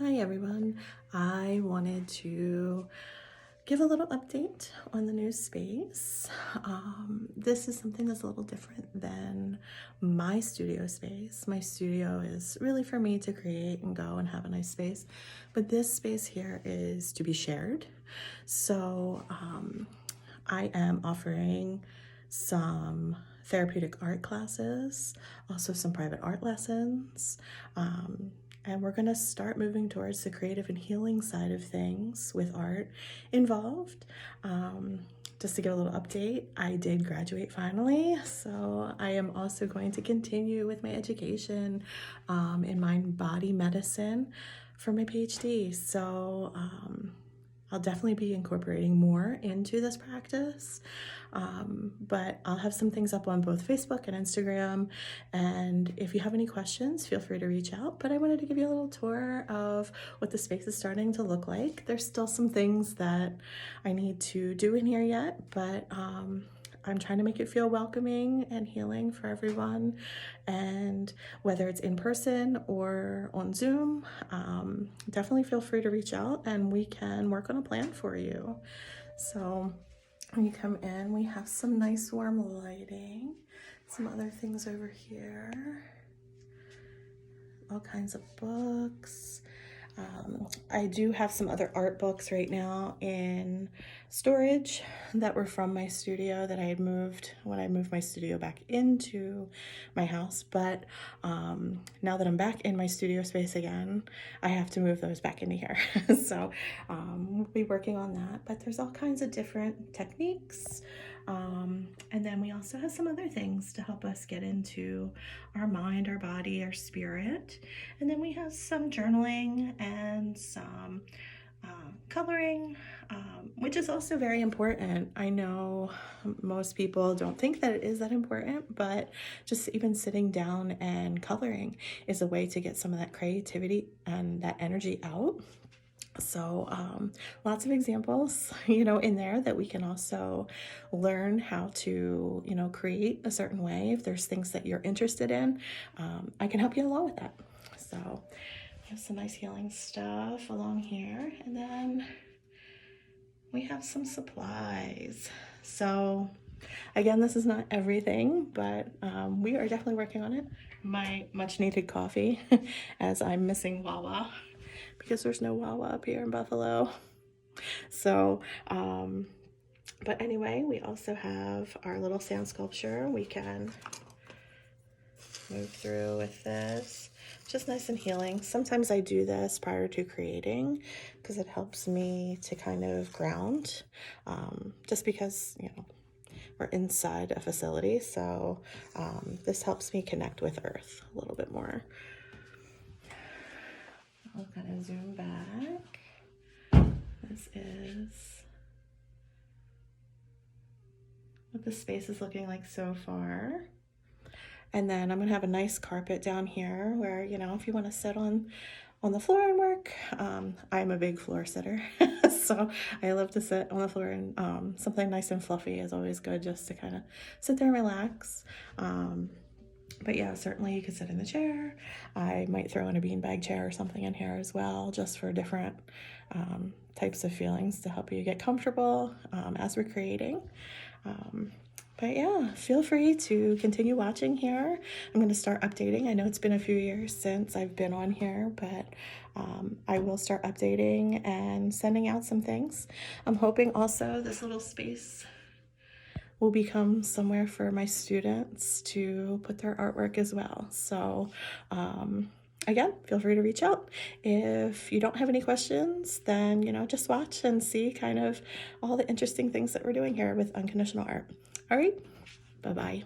Hi everyone. I wanted to give a little update on the new space. This is something that's a little different than my studio space. My studio is really for me to create and go and have a nice space, but this space here is to be shared. So I am offering some therapeutic art classes, also some private art lessons. And we're going to start moving towards the creative and healing side of things with art involved. Just to give a little update, I did graduate finally, so I am also going to continue with my education in mind-body medicine for my PhD. So I'll definitely be incorporating more into this practice, but I'll have some things up on both Facebook and Instagram, and if you have any questions, feel free to reach out. But I wanted to give you a little tour of what the space is starting to look like. There's still some things that I need to do in here yet, but I'm trying to make it feel welcoming and healing for everyone. And whether it's in person or on Zoom, definitely feel free to reach out and we can work on a plan for you. So when you come in, we have some nice warm lighting, some other things over here, all kinds of books. I do have some other art books right now in storage that were from my studio that I had moved when I moved my studio back into my house. But now that I'm back in my studio space again, I have to move those back into here. So we'll be working on that. But there's all kinds of different techniques. And then we also have some other things to help us get into our mind, our body, our spirit. And then we have some journaling and some coloring, which is also very important. I know most people don't think that it is that important, but just even sitting down and coloring is a way to get some of that creativity and that energy out. So lots of examples, in there that we can also learn how to, create a certain way. If there's things that you're interested in, I can help you along with that. So we have some nice healing stuff along here. And then we have some supplies. So again, this is not everything, but we are definitely working on it. My much needed coffee as I'm missing Wawa, because there's no Wawa up here in Buffalo. So, but anyway, we also have our little sand sculpture. We can move through with this. Just nice and healing. Sometimes I do this prior to creating because it helps me to kind of ground, just because, we're inside a facility. So this helps me connect with Earth a little bit more. I'll kind of zoom back. This is what the space is looking like so far. And then I'm gonna have a nice carpet down here where, if you want to sit on the floor and work. I'm a big floor sitter, so I love to sit on the floor, and something nice and fluffy is always good just to kind of sit there and relax. But yeah, certainly you could sit in the chair. I might throw in a beanbag chair or something in here as well, just for different types of feelings to help you get comfortable as we're creating. But yeah, feel free to continue watching here. I'm going to start updating. I know it's been a few years since I've been on here, but I will start updating and sending out some things. I'm hoping also this little space will become somewhere for my students to put their artwork as well. So again, feel free to reach out. If you don't have any questions, then, just watch and see kind of all the interesting things that we're doing here with Unconditional Art. All right, bye-bye.